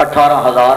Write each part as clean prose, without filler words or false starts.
18,000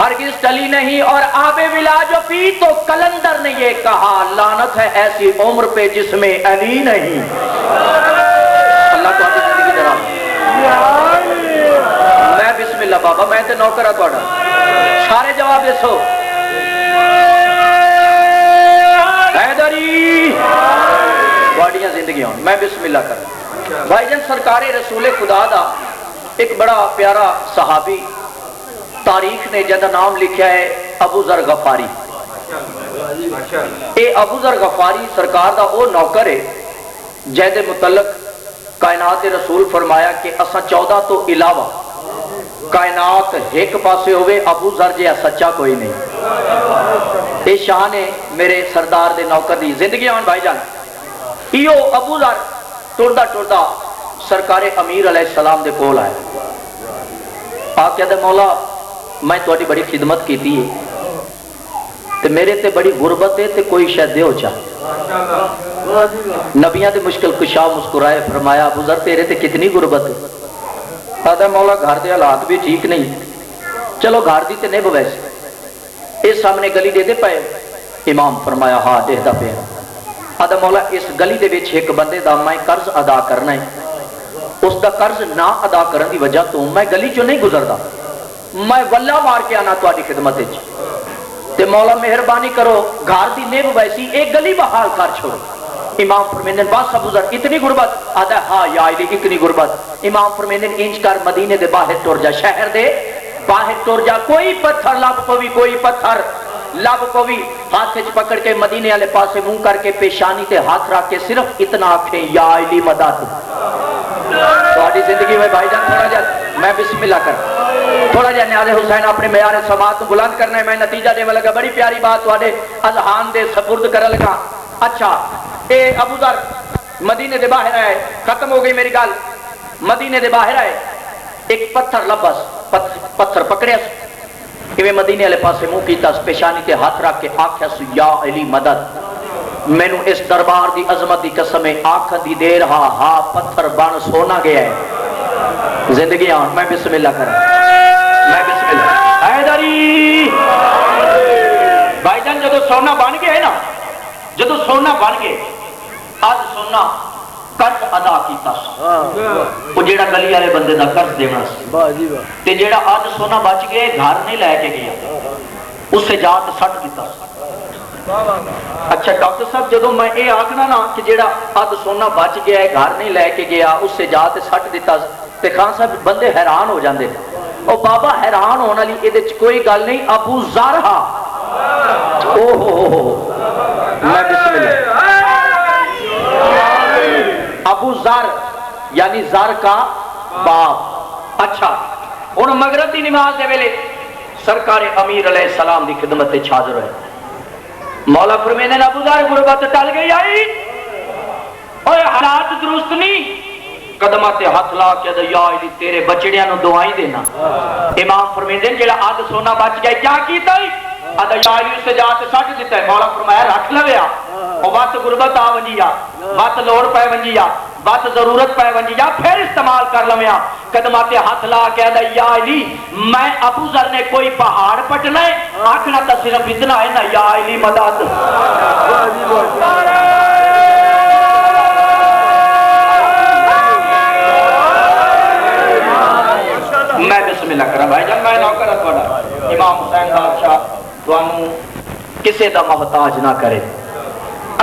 ہرگز ٹلی نہیں، اور آب ولا جو پی تو کلندر نے یہ کہا لعنت ہے ایسی عمر پہ جس میں علی نہیں۔ اللہ تو آگے زندگی درا میں بسم اللہ بابا میں تے نوکر ہے تھوڑا سارے جواب دسو حیدری واڑیاں زندگی ہوں میں بسم اللہ کر بھائی جان سرکار رسول خدا دا ایک بڑا پیارا صحابی تاریخ نے جدا نام لکھا ہے ابو ذر غفاری۔ اے ابو ذر غفاری سرکار دا او نوکر ہے جہد متعلق کائنات رسول فرمایا کہ اسا 14 تو علاوہ کائنات ایک پاسے ہوئے ابو ذر جہا سچا کوئی نہیں۔ اے شان ہے میرے سردار دے نوکر دی زندگی آن بھائی جان۔ ایو ابو ذر ٹردا ٹردا سرکار امیر علیہ السلام دے کول آئے آپ کہتے مولا میں تھوڑی بڑی خدمت کی تھی تے میرے تے بڑی غربت ہے تے کوئی شاید دے ہو چاہ نبیاں تے مشکل کشا مسکرائے فرمایا ابو ذر تیرے تے کتنی غربت ہے آدھا مولا گھر دے حالات بھی ٹھیک نہیں چلو گھر دی تے نہیں بویسے اس سامنے گلی دے دے پائے امام فرمایا ہاں دے دا پہ آدھا مولا اس گلی دے بیچ ایک بندے دا میں قرض ادا کرنا ہے اس دا قرض نہ ادا کرن دی وجہ تو میں گلی چو نہیں گزردا میں واللہ مار کے آنا تواڈی خدمت وچ تے مولا مہربانی کرو گھر دی نیب ویسی ایک گلی بحال کر چھوڑ امام فرمیندن بس ابو ذر اتنی غربت آدھا ہاں یا علی اتنی غربت امام فرمیندن انج کر مدینے دے باہر ٹر جا شہر دے باہر ٹر جا کوئی پتھر لب پوی کوئی پتھر لب پوی ہاتھ وچ پکڑ کے مدینے والے پاسے منہ کر کے پیشانی تے ہاتھ رکھ کے صرف اتنا آکھیں یا علی مدد تواڈی زندگی میں بھائی جان تھوڑا جا میں بسم اللہ کر تھوڑا جا نیاز حسین اپنے معیار سماعت کو بلند کرنا ہے میں نتیجہ دے لگا بڑی پیاری بات تواڈے اذہان دے سپرد کر لگا اچھا اے ابو ذر مدینے دے باہر آئے ختم ہو گئی میری گل مدینے دے باہر آئے ایک پتھر لبس پتھر پکڑیا کہ مدینے والے پاسے منہ کیتا پیشانی تے ہاتھ رکھ کے آکھیا سو یا علی مدد مینو اس دربار دی عظمت دی قسم آنکھ دی دیر ہا پتھر بن سونا گیا ہے زندگی آن میں بسم اللہ کروں میں بسم اللہ حیدری بھائی جان جدو سونا بن گیا ہے نا جدو سونا بن گئے آج سونا قرض ادا کیتا وہ جیڑا گلی والے بندے دا قرض دینا تے جیڑا آج سونا بچ گیا گھر نہیں لے کے گیا اس سے جات سٹ دیتا اچھا ڈاکٹر صاحب جدو میں یہ آکھنا نا کہ جیڑا آج سونا بچ گیا ہے گھر نہیں لے کے گیا اس سے جات سٹ دیتا تے خان صاحب بندے حیران ہو جاندے او بابا حیران ہونا لی یہ کوئی گل نہیں ابو ذر ہا میں بسم اللہ ابو ذر یعنی ذر کا باپ اچھا انہوں مغرب دی نماز دے ویلے سرکار امیر علیہ السلام دی خدمت حاضر ہوئے مولا فرمیندن ابو ذر غربت ٹل گئی آئی اوے حالات درست نہیں قدمات ہاتھ لا کے یا علی تیرے بچڑیاں نو دعائیں دینا امام فرمیندن جڑا آد سونا بچ گیا کیا کیتا ہے آدھا یا علی اس سے جاتے سٹ دیتا ہے مولا فرمایا رکھ لویا اور بات غربت آ ونجیا بات لوڑ پہ ونجیا بات ضرورت پہ ونجیا پھر استعمال کر لویا قدمات ہاتھ لا کے آدھا یا علی میں ابو ذر نے کوئی پہاڑ پٹنا ہے آکھنا تا صرف اتنا ہے نا یا علی مدد میں بسم اللہ کرا بھائی جان میں نوکر تھوڑا امام حسین بادشاہ تانوں کسے دا محتاج نہ کرے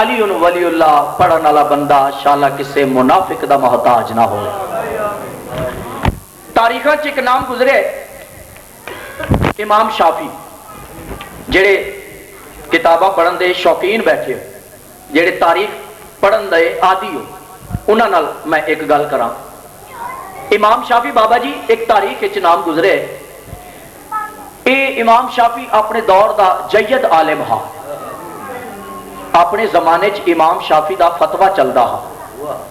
علی ولی اللہ پڑھن والا بندہ شالا کسے منافق دا محتاج نہ ہو تاریخاں چ ایک نام گزرے امام شافی جڑے کتاباں پڑھن دے شوقین بیٹھے جڑے تاریخ پڑھن دے عادی ہو انہاں نال میں ایک گل کراں امام شافی بابا جی ایک تاریخ وچ نام گزرے اے امام شافی اپنے دور دا جید عالم ہا اپنے زمانے چ امام شافی دا فتویٰ چلدا ہا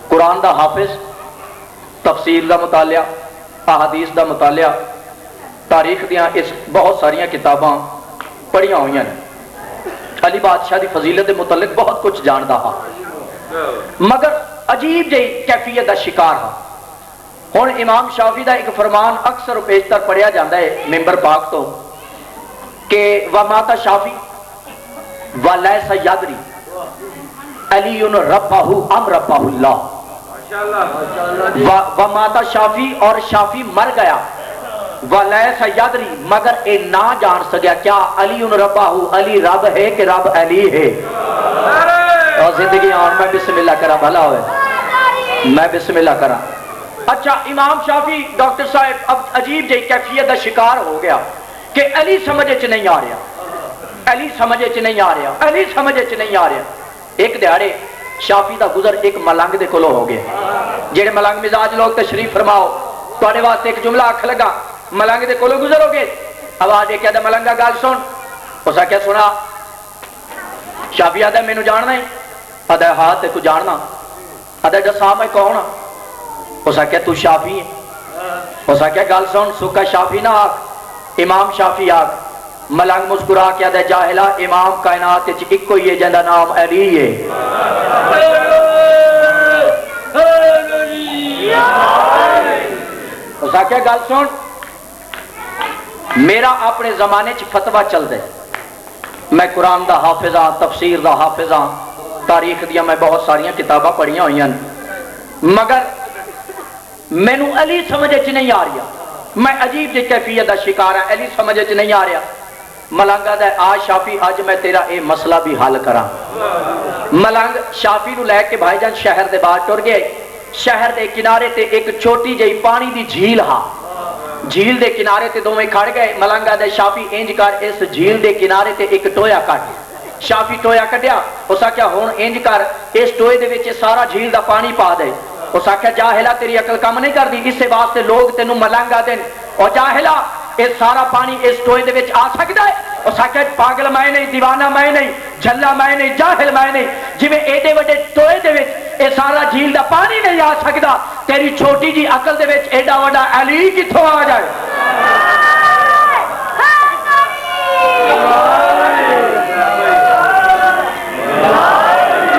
قرآن دا حافظ تفسیر دا مطالعہ احادیث دا مطالعہ تاریخ دیاں اس بہت ساریاں کتاباں پڑھیاں ہوئیاں علی بادشاہ دی فضیلت دے متعلق بہت کچھ جاندا ہا مگر عجیب جہی کیفیت دا شکار ہا ہن امام شافی دا ایک فرمان اکثر و بیشتر پڑھیا جاندا ہے ممبر پاک تو کہ ومات شافی ولیس یدری علی ربہ ام ربہ اللہ، ومات شافی اور شافی مر گیا، ولیس یدری مگر اے نہ جان سکیا کیا علی ربہ علی رب ہے کہ رب علی ہے۔ اور زندگی آن میں بسم اللہ کرا بھلا ہوئے، میں بسم اللہ کرا۔ اچھا امام شافی ڈاکٹر صاحب اب عجیب جی کیفیت دا شکار ہو گیا کہ علی سمجھے چ نہیں آ رہا، علی سمجھے چ نہیں آ رہا، علی سمجھے چ نہیں آ رہا۔ ایک دیہڑے شافی دا گزر ایک ملنگ دے کولوں ہو گیا، جڑے ملنگ مزاج لوگ تشریف فرماؤ، تواڈے واسطے ایک جملہ آکھ لگا، ملنگ دے کولوں گزر ہو گئے، آواز ایک کہدا ملنگا گل سن، اس آکھیا سنا، شافی آدھا مینوں جاننا ہے، آدھا ہاں تے کو جاننا، آدھا دسا میں کون ہاں، اس آکھیا تو شافی ہے، اس آکھیا گل سن سکا شافی نہ آکھ، امام شافی آکھ۔ ملنگ مسکرا کے آدھا جاہلا امام کائنات وچ اکو ہی ہے جندا نام علی ہے۔ اس آکھیا گل سن، میرا اپنے زمانے چ فتویٰ چل دے، میں قرآن دا حافظ ہاں، تفسیر دا حافظ ہاں، تاریخ دیا میں بہت ساریاں کتاباں پڑھیاں ہوئی ہیں، مگر مینوں علی سمجھے چ نہیں آ رہا، میں عجیب جی کیفیت دا شکار ہے، علی سمجھے چ نہیں آ رہا۔ ملنگ آدھا آج شافی اج میں تیرا اے مسئلہ بھی حل کراں۔ ملنگ شافی نو لے کے بھائی جان شہر دے باہر ٹر گئے، شہر دے کنارے تے ایک چھوٹی جہی پانی دی جھیل ہا، جھیل دے کنارے تے دوویں کھڑ گئے، ملنگ آدھا شافی انج کر اس جھیل دے کنارے تے ایک ٹویا کٹ، شافی ٹویا کٹیا، اس آکھیا ہن انج کر اس ٹوئے دے وچ سارا جھیل دا پانی پا دے، اس آکھیا جاہلا تیری عقل کم نہیں کردی، اس واسطے لوگ تینوں ملنگ آدھن او جاہلا اس سارا پانی اس ٹوئے دے وچ آ سکدا ہے، اس آکھیا پاگل میں نہیں، دیوانہ میں نہیں، جھلا میں نہیں، جاہل میں نہیں، جویں ایڈے وڈے ٹوئے دے وچ اے سارا جھیل دا پانی نہیں آ سکدا، تیری چھوٹی جی عقل دے وچ ایڈا وڈا علی کتھوں آ جائے۔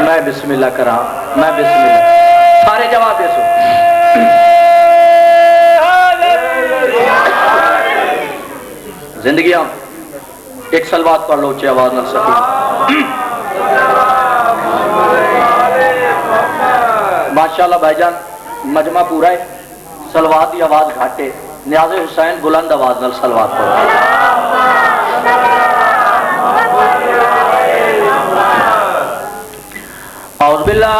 میں بسم اللہ کراں، میں بسم اللہ، سارے جواب دے سو۔ زندگیاں ایک سلوات پڑھ لو اچھی آواز نہ سکی۔ ماشاءاللہ بھائی جان مجمع پورا ہے، سلوات دی آواز گھاٹے، نیاز حسین بلند آواز نال سلوات پڑھو۔ اعوذ باللہ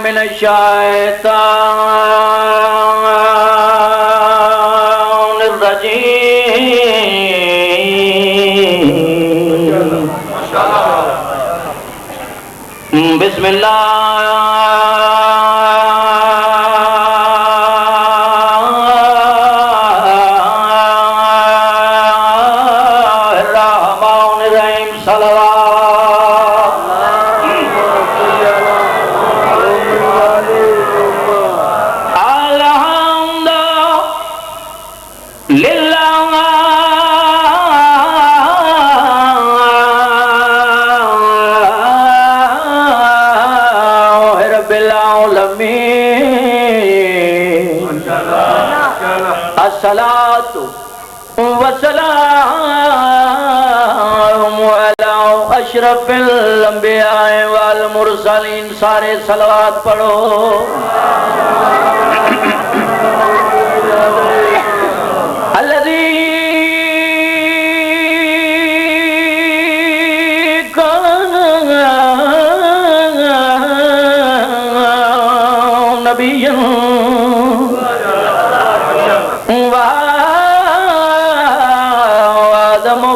من الشیطان بسم اللہ الرحمن الرحیم صلوات الحمد للہ الصلاۃ والسلام علی اشرف الانبیاء والمرسلین، سارے صلوات پڑھو۔ الذی کان نبیا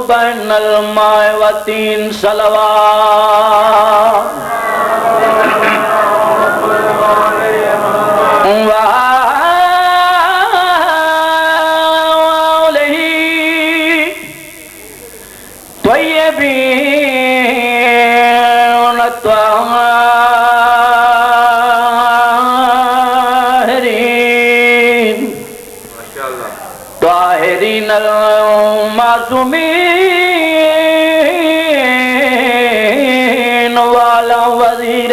بین الماء والتین صلوات وآلہ طیبین الطاہرین طاہرین المعصومین والا وزیر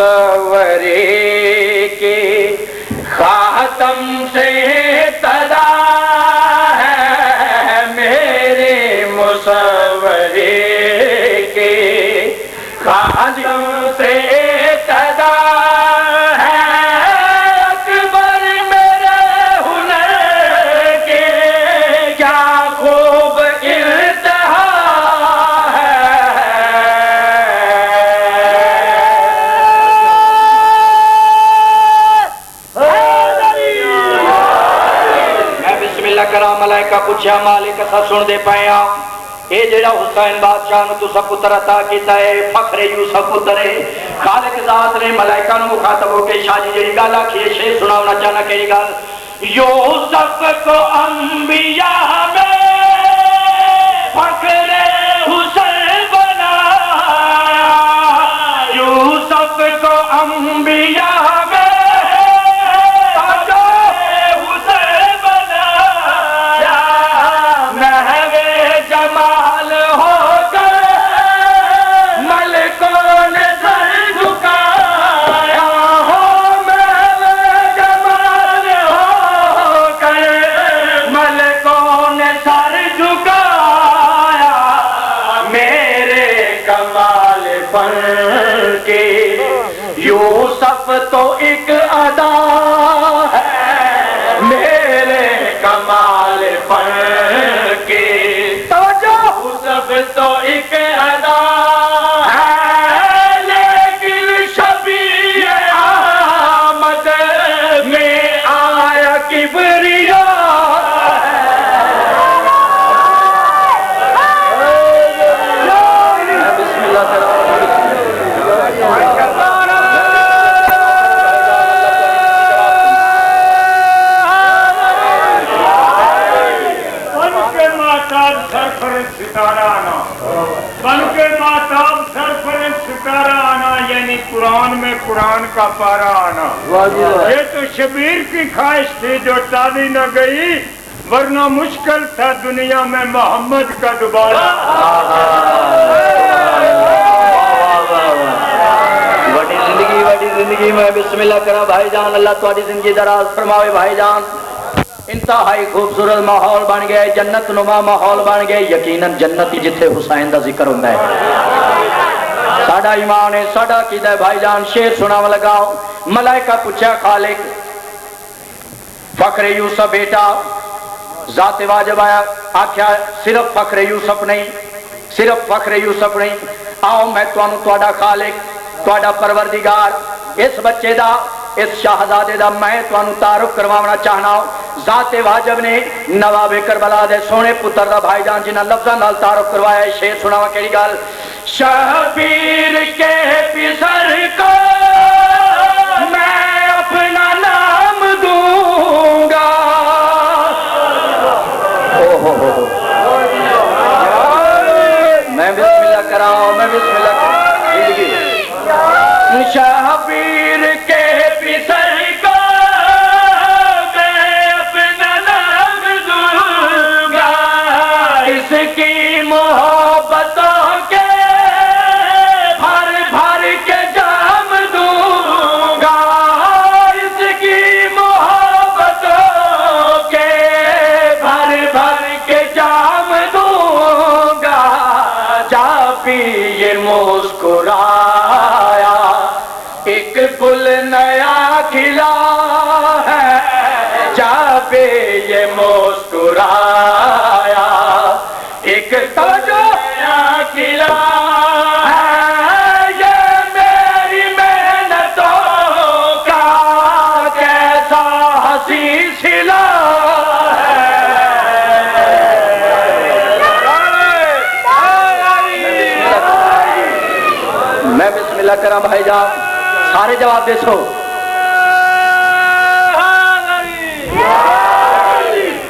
مصورے کے خاتم سے ابتدا ہے، میرے مصورے کے خاتم سے ابتدا ہے، اکبر میرے ہنر کے کیا خوب انتہا کرا ملائکہ پوچھا مالک اسا سن دے پائے ہاں اے جڑا حسین بادشاہ نو تسا پتر عطا کیتا ہے فخر یوسف پتر ہے، خالق ذات نے ملائکہ نو مخاطب ہو کے شاہ جی جڑی گل آکھی ہے شعر سناونا چاہنا کہڑی گل یوسف کو انبیاء میں فخر حسین بنایا، یوسف کو انبیاء میں جمال ہو کر ملکوں نے سر جھکایا، ہو میرے جمال ہو کر ملکوں نے سر جھکایا، میرے کمال پر کے یوسف تو ایک ادا ہے، میرے کمال پر کے تو ایک ادا ہے، لیکن شبیہ آمد میں آیا کبریا بسم اللہ بن کے ماتاب سرفرز ستارہ آنا، یعنی قرآن میں قرآن کا پارا آنا، یہ تو شبیر کی خواہش تھی جو ٹالی نہ گئی، ورنہ مشکل تھا دنیا میں محمد کا دوبارہ۔ بڑی زندگی میں بسم اللہ کرا بھائی جان، اللہ تھوڑی زندگی دراز فرماوے بھائی جان۔ انتہائی خوبصورت ماحول بن گئے، جنت نما ماحول بن گئے، یقیناً جنت جتھے حسین دا ذکر ہوتا ہے۔ ساڈا ایمان ہے، ساڈا عقیدہ ہے بھائی جان، شعر سناو لگاؤ۔ ملائکہ پوچھا خالق فخر یوسف بیٹا ذات واجب آیا، آکھیا صرف فخر یوسف نہیں، صرف فخر یوسف نہیں، آؤ میں تواڈا خالق تواڈا پروردگار اس بچے دا اس شہزادے دا میں تانوں تعارف کروانا چاہنا ہوں۔ ذات واجب نے نواب کربلا دے سونے پتر دا بھائی جان جنہاں لفظاں نال تعارف کروایا ہے، شعر سناواں کیڑی گل شبیر کے پسر کو میں اپنا نام دوں گا، میں بسم اللہ کراؤں، میں بسم اللہ کراؤں۔ شبیر کے پسر کو میں اپنا نام دوں گا، اس کی محبتوں کے بھر بھر کے جام دوں گا، اس کی محبتوں کے بھر بھر کے جام دوں گا، جا بھی یہ مسکرایا ایک گل نیا کھلا ہے، جا پہ یہ مسکرایا ایک نیا کھلا ہے، یہ میری محنتوں کا کیسا ہنسی سلا ہے۔ میں بسم اللہ کرام بھائی جان، سارے جواب دے سو۔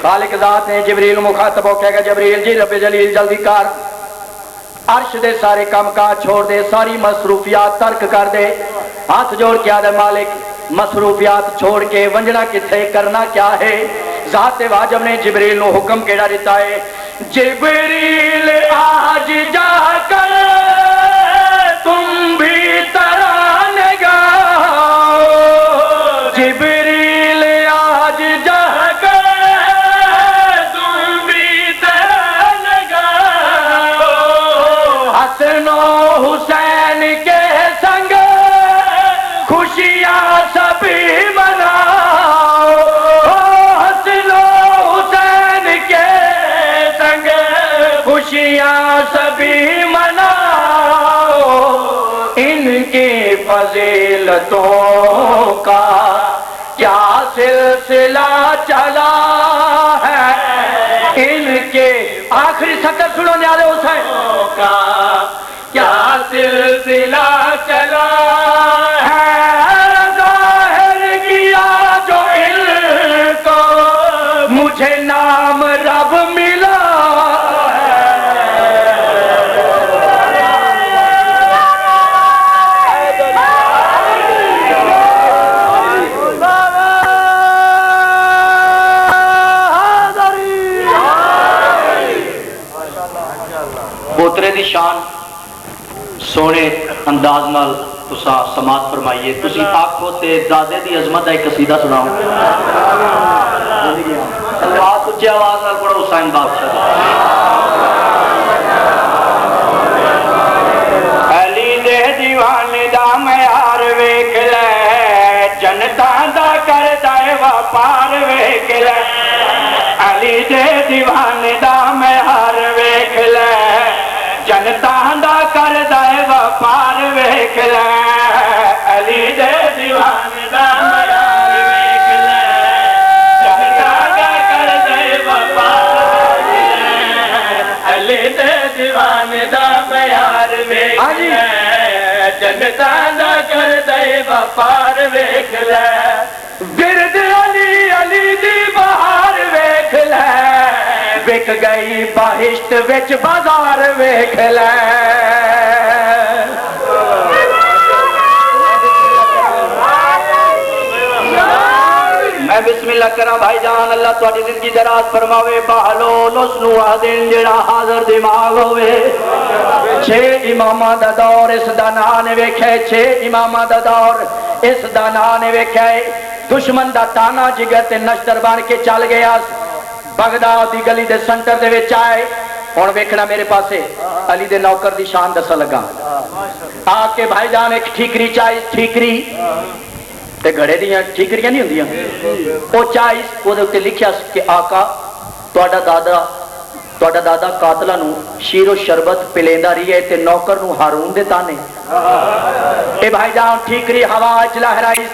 خالق ذات نے جبریل مخاطب ہو کہے گا جبریل جی رب جلیل جلدی کر، عرش دے سارے کام کاج چھوڑ دے، ساری مصروفیات ترک کر دے، ہاتھ جوڑ کے آدھے مالک مصروفیات چھوڑ کے ونجنا کتھے کرنا کیا ہے؟ ذات واجب نے جبریل نو حکم کیڑا دیتا ہے، جبریل آج جا کر تم بھی ترانگا سبھی مناؤ، حسن و حسین کے سنگ خوشیاں سبھی مناؤ، ان کی فضیلتوں کا کیا سلسلہ چلا ہے، ان کے آخری سطر سنو نیازِ حسین کا کیا سلسلہ چلا ہے، ظاہر کیا جو علم کو مجھے نام رب ملا پوترے دی شان سونے انداز نال تسا سماعت فرمائیے. تسی آکھو تے دادے دی عظمت دا ایک قصیدہ سناؤ. بات اچھی آواز نال پڑھو حسین بادشاہ. علی دے دیوان دا معیار ویکھ لے، جنتاں دا کردا اے وپار ویکھ لے. علی دے دیوان دا معیار ویکھ لے، جنتاں دا کردا اے وپار ویکھ لے. علی دے دیوان دا معیار ویکھ لے، جنتاں دا کردا اے وپار ویکھ لے. علی دے دیوان دا معیار ویکھ لے، جنتاں دا کردا اے وپار ویکھ لے. گرد علی علی دی بہار ویکھ لے، وک گئی بہشت وچ بازار ویکھ لے. میں بسم اللہ کرا بھائی جان، اللہ تہاڈی زندگی دراز فرماوے. بہلول اس نو آدن جڑا حاضر دماغ ہوئے. 6 اماماں دا دور اس دا ناں نے ویکھے، 6 اماماں دا دور اس دا ناں نے ویکھے. دشمن دا تانا جگر تے نشتر بن کے چل گیا. بغداد دی گلی دے سنٹر دے وچ آئے. ہن ویکھنا میرے پاسے علی دے نوکر دی شان دسن لگا. آ کے بھائی جان ایک ٹھیکری چائی، ٹھیکری تے گھڑے دیاں ٹھیکریاں نہیں ہوندیاں، او چائی او دے اوتے لکھیا کہ آقا تہاڈا دادا قاتلاں نو شیر و شربت پلیندا رہی ہے تے نوکر نو ہارون دے تانے. اے بھائی جان ٹھیکری ہوا وچ لہرائی،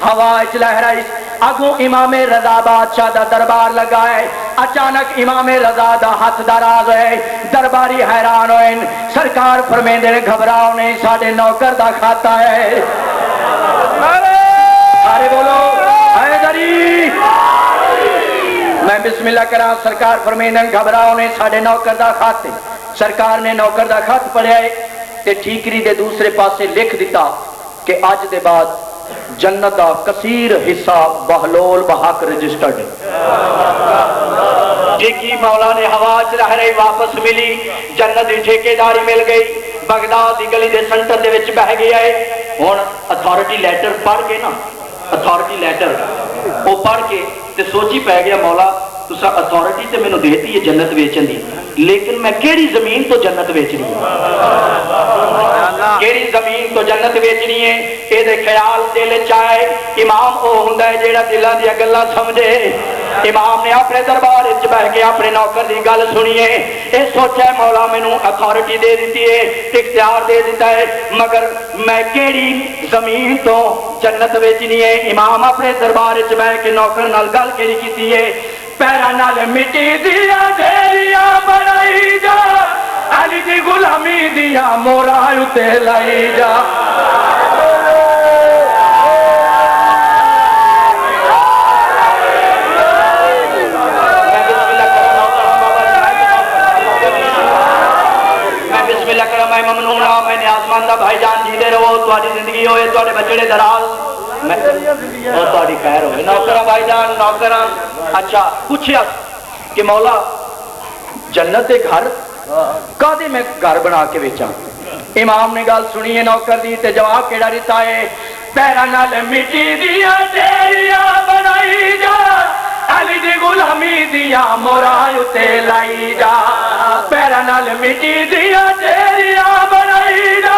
ہوا وچ لہرائی. اگوں امام رضا بادشاہ دا دربار لگا ہے. اچانک امام رضا دا ہاتھ دراز ہے. درباری حیران ہوئے. سرکار فرمیندے نے گھبراؤ نہیں، ساڈے نوکر دا کھاتا ہے. سارے بولو حیدری. میں بسم اللہ کراں. سرکار فرمیندے نے گھبراؤ نہیں، ساڈے نوکر دا کھاتے. سرکار نے نوکر دا خط پڑھیا تے ٹھیکری دے دوسرے پاسے لکھ دیتا کہ اج دے بعد جنت دا کثیر حصہ بہلول بحق رجسٹرڈ ہے. جی کی مولا نے ہوا چ رہ رہی واپس ملی، جنت دی ٹھیکیداری مل گئی. بغداد دی گلی دے سنٹر دے وچ بہ گیا ہے. ہن اتھارٹی لیٹر پڑھ کے نا، اتھارٹی لیٹر وہ پڑھ کے تے سوچی پہ گیا مولا تسا اتھارٹی تے مینوں دیتی ہے جنت ویچن دی، لیکن میں کیڑی زمین تو جنت ویچنی ہے، کیڑی زمین تو جنت ویچنی ہے. اے دے خیال دل چائے. امام او ہوندا ہے جیڑا دلاں دی گلاں سمجھے. امام نے اپنے دربار وچ بیٹھ کے اپنے نوکر دی گل سنیے. اے سوچا مولا مینوں اتھارٹی دے دیتی ہے، اختیار دے دیتا ہے، مگر میں کیڑی زمین تو جنت ویچنی ہے. امام اپنے دربار وچ بیٹھ کے نوکر نال گل کیڑی کیتی ہے. پیراں نال مٹی دیا ڈھیریاں بنائی جا، علی دی غلامی دیا موراں اُتے لائی جا. میں ممنون ہوں، میں نیاز مند ہوں. بھائی جان جیندے رہو، تہاڈی زندگی ہوئے، تہاڈے بچڑے دراز، تہاڈی خیر ہوئے. نوکر بھائی جان نوکر. اچھا پوچھیا کہ مولا جنت کے گھر کدے میں گھر بنا کے بیچا. امام نے گل سنی ہے نوکر دی تے جواب کیڑا دیتا ہے. پیراں نال مٹی دیاں ڈھیریاں بنائی جا، علی دی غلامی دیا موراں اُتے لائی جا. پیراں نال مٹی دیاں ڈھیریاں بنائی جا،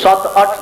7-8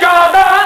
14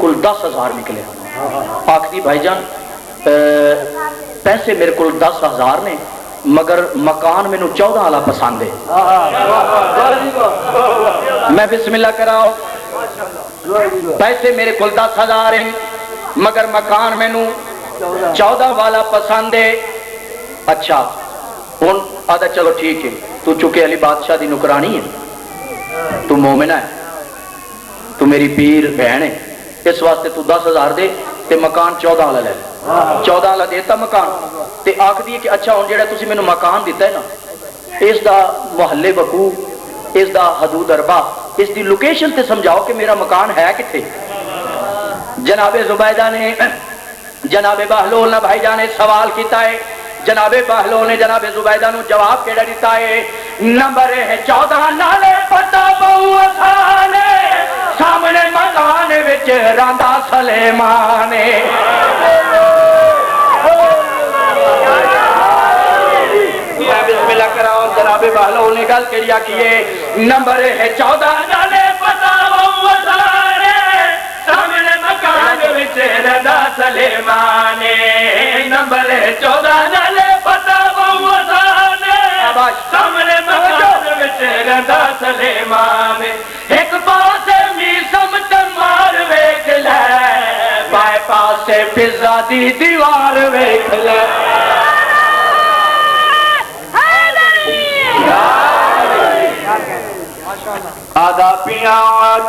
کول 10,000 نکلے. آخری بھائی جان پیسے میرے کو 10,000 نے مگر مکان مینو 14 والا پسند ہے. میں بسم اللہ کراؤ. پیسے میرے کو 10,000 ہیں مگر مکان مینو 14 والا پسند ہے. اچھا ہوں آدھا چلو ٹھیک ہے تو چکے علی بادشاہ دی نکرانی ہے, تو مومنہ ہے, تو میری پیر بہن ہے, اس واسطے تو 10,000 دے تے مکان 14 والا لے. 14 والا دیتا مکان تے آکھ دی کہ اچھا ہوں جیڑا تسی مینوں مکان دیتا ہے نا اس دا محلے وقوع, اس دا حدود اربا, اس دی لوکیشن تے سمجھاؤ کہ میرا مکان ہے کتھے. جناب زبیدہ نے جناب بہلول نے بھائی جانے سوال کیتا ہے. جناب بہلول نے جناب زبیدہ نو جواب کیڑا دیتا ہے, نمبر ہے 14 نالے پتہ بہو آسانے سامنے مکان وچ راندا سلیمان. بسم اللہ کراؤ. جناب بہلول نے گل کیڑی کیے, نمبر ہے 14 نالے پتہ بہو آسانے سامنے مکان وچ راندا سلیمان. نمبر ہے 14 نالے پتہ بہو آسانے سامنے مکان وچ راندا سلیمان. ایک پاسے میسم تے مار ویکھ لے, بائے پاسے فضا دی دیوار ویکھ لے. آدھا پیا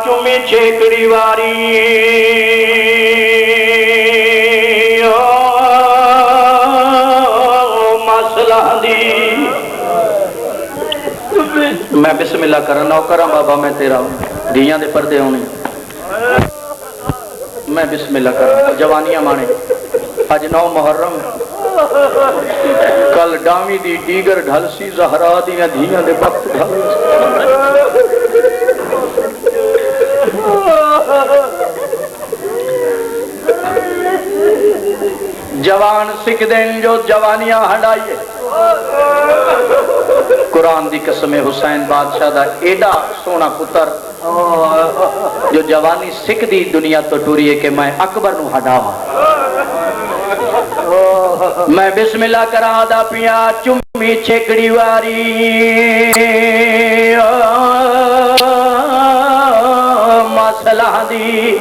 چومی چھیکڑی واری مسئلہ دی. میں بسم اللہ کرنا نوکراں بابا میں تیرا دیاں دے پردے ہونے. میں بسم اللہ کرنا جوانیاں مانے. اج 9 محرم کل ڈامی دی دیگر ڈھل سی زہرا دیاں دھیاں دے وقت ڈھل. جوان سکھ دین جو جوانیاں ہنڈائیے. قرآن دی قسم حسین بادشاہ دا ایڈا سونا پتر جو جوانی سکھ دی دنیا تو ٹوری ہے کہ میں اکبر نو ہڈاواں. میں بسم اللہ کرا دا پیا چمی چھکڑی واری مسئلہ دی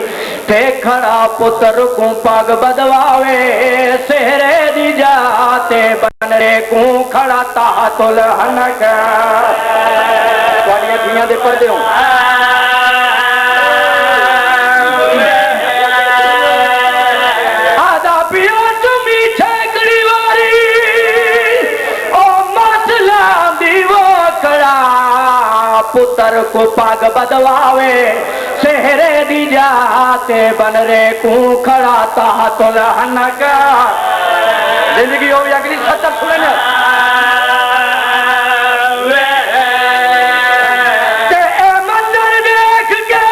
تے کھڑا پتر کو پاگ بدواوے سہرے دی جاتے بنرے کو کھڑا تحت الحنک. واڑیاں دھیاں دے پردے ہوں. آدھا پیو چمی چھکڑی واری او مسئلہ دی وہ کھڑا پتر کو پاگ بدواوے سہرے دی جاتے بنرے کو کھڑا تحت الحنک. زندگی ہو بھی اگلی 70 سنیں تے اے منظر دیکھ کے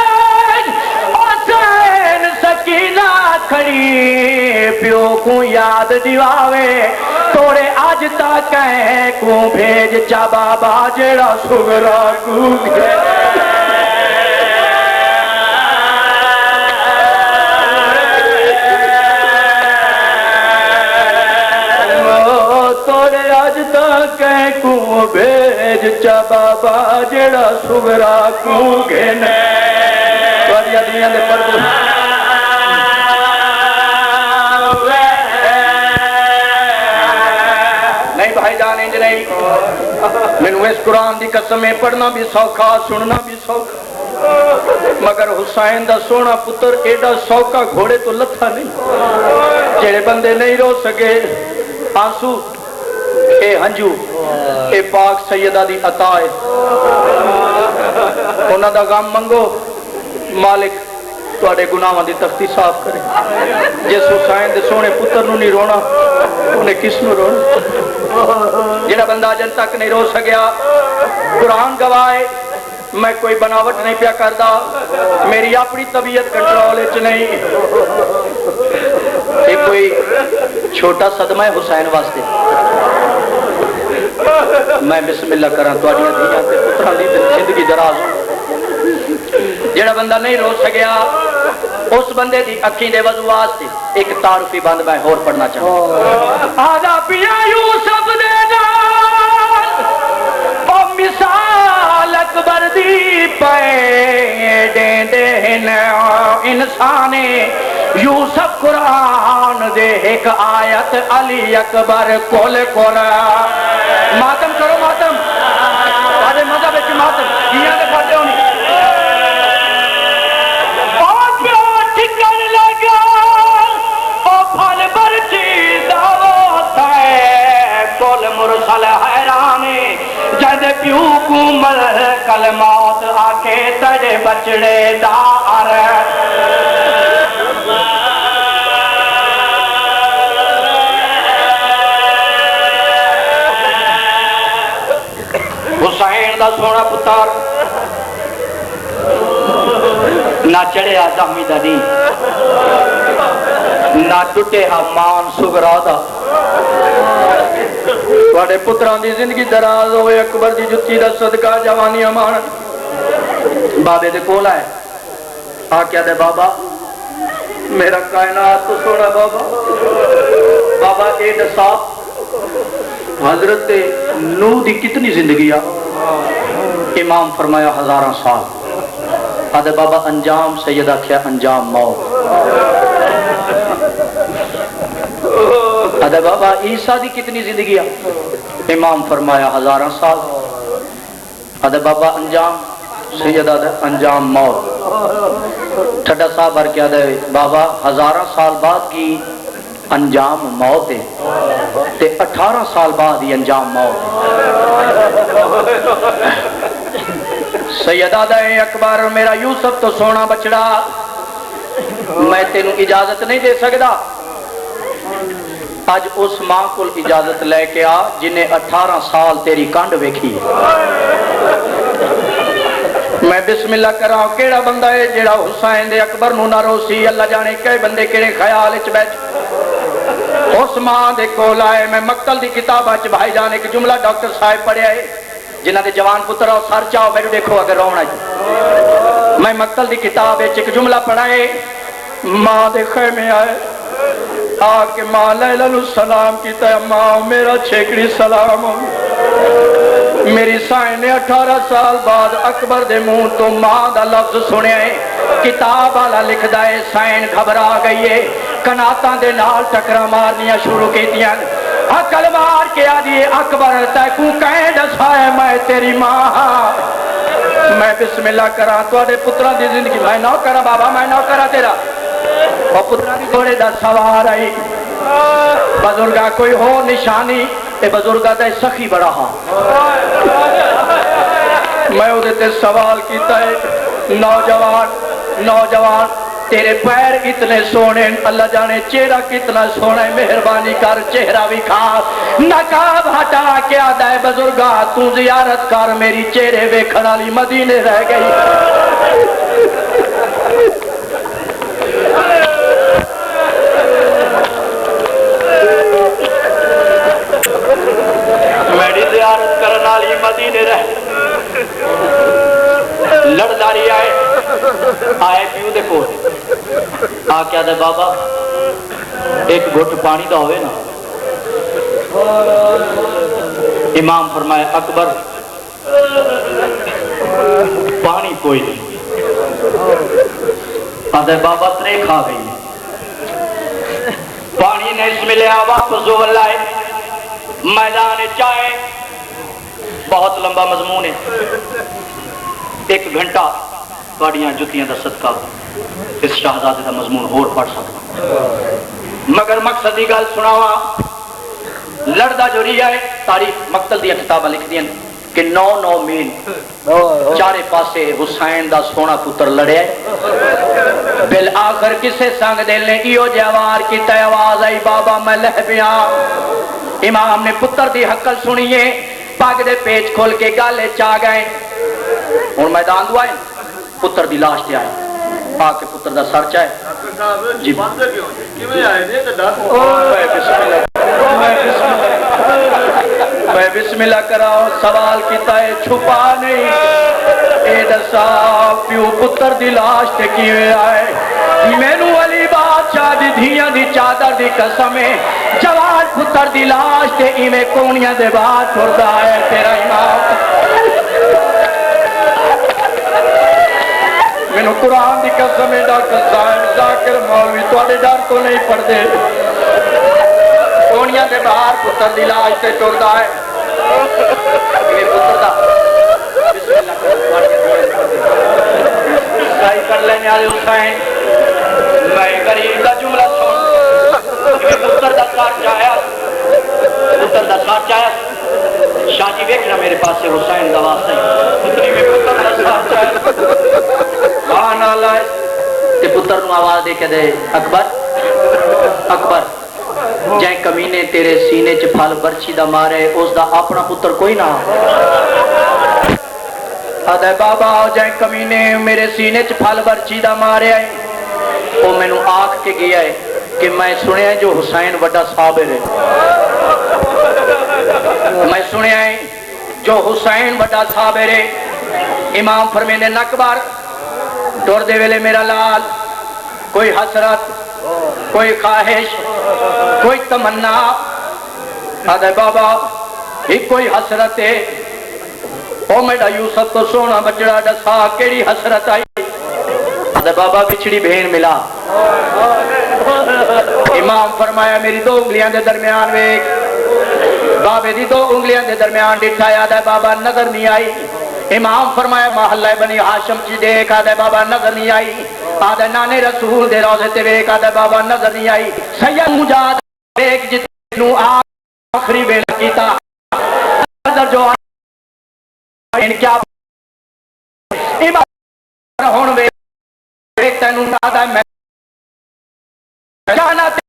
حسین سکینہ کھڑی پیو کو یاد دیواوے توڑے آج تک کہیں کو بھیج چا بابا جڑا سگرا کو گھے. توڑے آج تک کو بھیج چا بابا جڑا سگرا کو گھنے. توڑیا دنیا دے پردے نہیں بھائی جان انج نہیں. مینوں اس قرآن دی قسمیں پڑھنا بھی سوکھا سننا بھی سوکھا مگر حسین دا سونا پتر ایڈا سوکھا گھوڑے تو لتھا نہیں. جڑے بندے نہیں رو سکے آنسو اے ہنجو اے پاک سیدہ دی عطا ہے. انہاں دا غم منگو مالک تواڈے گناہاں دی تختی صاف کرے. جس حسین دے سونے پتر نو نہیں رونا انہیں کس نو رونا. جڑا بندہ جن تک نہیں رو سکیا قرآن گواہ میں کوئی بناوٹ نہیں پیا کردا, میری اپنی طبیعت کنٹرول وچ نہیں. یہ کوئی چھوٹا صدمہ ہے حسین واسطے. میں بسم اللہ کراں تواڈیاں دھیاں تے پتراں دی زندگی دراز. جڑا بندہ نہیں رو سکیا اس بندے دی اکھیں دے وضو واسطے ایک تعارفی بند میں اور پڑھنا چاہوں آدھا پیا یوسف دے نال او مثال اکبر دی پے دے انسان یوسف قرآن دے ایک آیت علی اکبر کول قرآن ماتم کرو ماتم آدھے مذہب ہے ماتم کیا دے پڑھتے ہونی اور پیو ٹھکن لگا او پھل برچی دعوت ہے کول مرسل حیرانے جد پیو کو مل کل موت آکے تجھے بچڑے دار حسین دا سونا پتر نہ چڑھیا زخمی دا دی نہ ٹوٹے مان سغرا دا تواڈے پتران دی زندگی دراز ہوئے اکبر دی جتی دا صدقہ جوانی امان بابے دے کول آئے آکیا دے بابا میرا کائنات تو سونا بابا بابا اے نصاب حضرت نوح دی کتنی زندگی آ امام فرمایا 1000 سال آدھے بابا انجام سیدہ کیا انجام موت آدھے بابا عیسیٰ دی کتنی زندگی آ امام فرمایا 1000 سال آدھے بابا انجام سیدہ دے انجام موت ٹھڈا صاحب بھر کیا دے بابا 1000 سال بعد کی انجام موت ہے تے 18 سال بعد ہی انجام موت سیدہ دے اکبر میرا یوسف تو سونا بچڑا میں تینوں اجازت نہیں دے سکتا آج اس ماں کو اجازت لے کے آ جنہیں 18 سال تیری کانڈ ویکھی میں بسم اللہ کراں کیڑا بندہ ہے جڑا حسین دے اکبر نو نہ روسی اللہ جانے کئی بندے کیڑے خیال وچ بیٹھ اس ماں دے کول آئے میں مقتل دی کتاب اچ بھائی جان ایک جملہ ڈاکٹر صاحب پڑھیا ہے جنہاں دے جوان پتر اور سر چاہو میرے دیکھو اگر رونا جی میں مقتل دی کتاب اچ ایک جملہ پڑھا ہے ماں دے خیمے آئے آکے ماں لیلہ السلام کیتا ہے ماں میرا چھیکڑی سلام میری سائن نے 18 سال بعد اکبر دے منہ تو ماں دا لفظ سنے کتاب والا لکھ دائے سائن گھبرا گئی ہے کناتاں دے نال ٹکرا مارنیاں شروع کی دیاں عقل مار کے آدھی اکبر تیکو کہیں دسائے میں تیری ماں میں بسم اللہ کرا تو آدھے پتران دی زندگی میں نو کرا بابا میں نو کرا تیرا اور پتران دی گھوڑے دا سوار آئی بزرگا کوئی ہو نشانی اے بزرگا دا سخی بڑا ہاں میں وہ دیتے سوال کیتا ہے نوجوان تیرے پیر اتنے سونے اللہ جانے چہرہ کتنا سونا ہے مہربانی کر چہرہ بھی کھا نقاب ہٹا کے آدھا ہے بزرگا تو زیارت کر میری چہرے ویکھن والی مدینے رہ گئی میری زیارت کرن والی مدینے رہ لڑداری آئے پیو دیکھو آ کیا دے بابا ایک گھٹ پانی دا ہوئے نا امام فرمائے اکبر پانی کوئی نہیں آدھے بابا ترے کھا گئی پانی نہیں ملیا واپس زول لائے میدان چائے بہت لمبا مضمون ہے 1 گھنٹہ تواڈیاں جتیاں دا صدقہ اس شہزادے دا مضمون اور پڑھ سکتا مگر مقصد دی گل سناوا لڑدا جو رہی ہے تاریخ مقتل دی کتاباں لکھ دیاں کہ 9 میل چارے پاسے حسین دا سونا پتر لڑیا بالآخر کسے سنگ دل نے ایو جوار کی تے آواز آئی بابا میں لہ پیا امام نے پتر دی حقل سنیے پاگ دے پیچ کھول کے گالے چاہ گئے اور میدان دعائیں پتر دی لاش تے آئے پاک کے پتر دا سر چاہے جی میں بسم اللہ کراؤ سوال کیتا ہے چھپا نہیں اے دسا پیو پتر دی لاش تے کیویں آئے مینو علی بادشاہ دی دھیاں دی چادر دی قسم ہے جوان پتر دی لاش تے ایویں کونیاں دے بعد ٹردا ہے تیرا امام مینو قرآن دی قسم ہے ڈاکٹر صاحب ذاکر مولوی تواڈے ڈر تو نہیں پڑھدے کونیاں دے باہر پتر دی لاش تے ٹردا ہے یہ پتر دا بسم اللہ صحیح کر لینے والے حسین میں غریب دا جملہ سن پتر دا ساتھ چاہیا شاہ جی ویکھنا میرے پاس سے حسین دا واسطہ پتری میں پتر دا ساتھ چاہیا آن آلہ ہے تے پتر نو آواز دے کے دے اکبر اکبر جائیں کمینے تیرے سینے چ پھل برچی دا مارے اس دا اپنا پتر کوئی نہ آدھے بابا جائیں کمینے میرے سینے چ پھل برچی دا مارے آئے وہ میں نو آکھ کے گیا ہے کہ میں سنیا جو حسین وڈا صابر ہے میں سنیا ہے جو حسین وڈا صابر ہے امام فرمینے نکبر ٹور دے ویلے میرا لال کوئی حسرت کوئی خواہش کوئی تمنا آدھے بابا ہی کوئی حسرت ہے او میڈا یوسف تو سونا بچڑا ڈسا کیڑی حسرت آئی آدھے بابا بچڑی بہن ملا امام فرمایا میری دو انگلیاں دے درمیان ویک بابے دی دو انگلیاں دے درمیان ڈٹھا آدھے بابا نظر نہیں آئی امام فرمایا محلہ بنی ہاشم چی دیکھ آدھے بابا نظر نہیں آئی آدھے نانے رسول دے روزے تے ویک آدھے بابا نظر نہیں آئی سید مجاد ایک جتنو آخری بیلا کیتا نظر جو ان کیا امام ہون ویک تینو آدھے میں جانا تے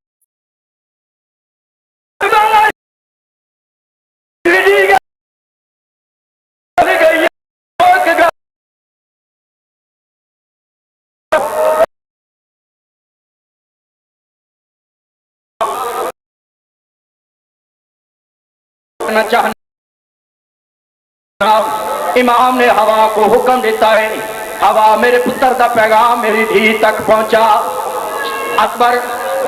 امام نے ہوا کو حکم دیتا ہے ہوا میرے پتر دا پیغام میری دھی تک پہنچا اکبر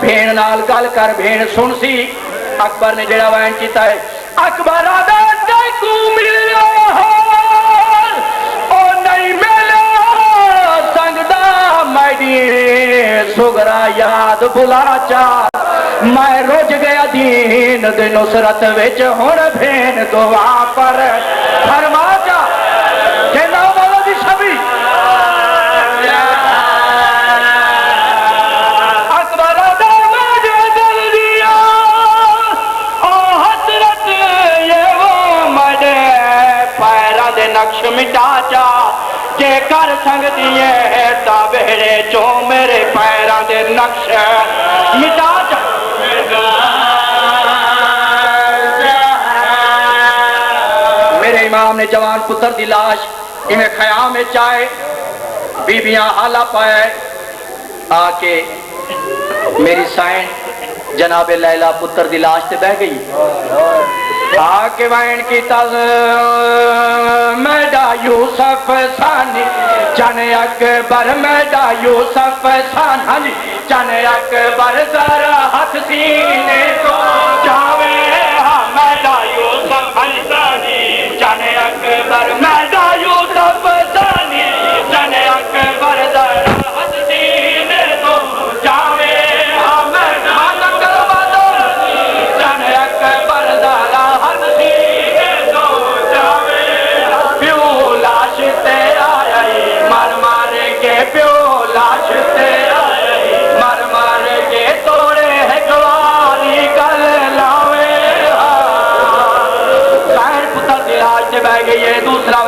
بھین نال گل کر بھین سن سی اکبر نے جڑا وین کیتا ہے اکبر آدھا کو ملیا او نہیں ملیا سنگدا میڈی سگرا یاد بلا چا میں رج گیا دین دے نصرت وچ ہن بھین دعا پر فرما جا کہنا والا دی شبی اکبر دا مجھے دل دیا او حسرت یہ وہ مجھے پیرا دے نقش مٹا جا جے کر سنگ دیے تا بہڑے چو میرے پیرا دے نقش مٹا جا میرے امام نے جوان پتر دی لاش انہیں خیام میں چائے بیبیاں حالہ پائے آکے میری سائن جناب لیلہ پتر دی لاش تے بہ گئی آکے وائن کی تاز میڈا یوسف سانی جانے اکبر میڈا یوسف سانی جانے اکبر ذرا ہاتھ سینے کو جاوے میڈا یوسف سانی جانے اکبر میڈا یوسف سانی جانے اکبر ذرا ہاتھ سینے کو جاوے میڈا جانے اکبر ذرا ہاتھ سینے کو جاوے پیو لاش تے آئی مار مار کے پیو لاش تے آئی مار مار کے توڑے ہے گواری گل لاوے سائر پتر دی لاش تے بہ گئی ہے دوسرا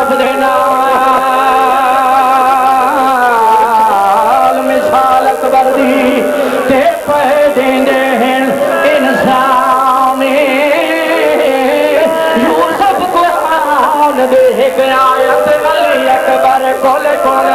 یوسف دے نال مثال اکبر دی تے پہ دیندے ہیں انسان یوسف قرآن دے ایک آیت علی اکبر کول کول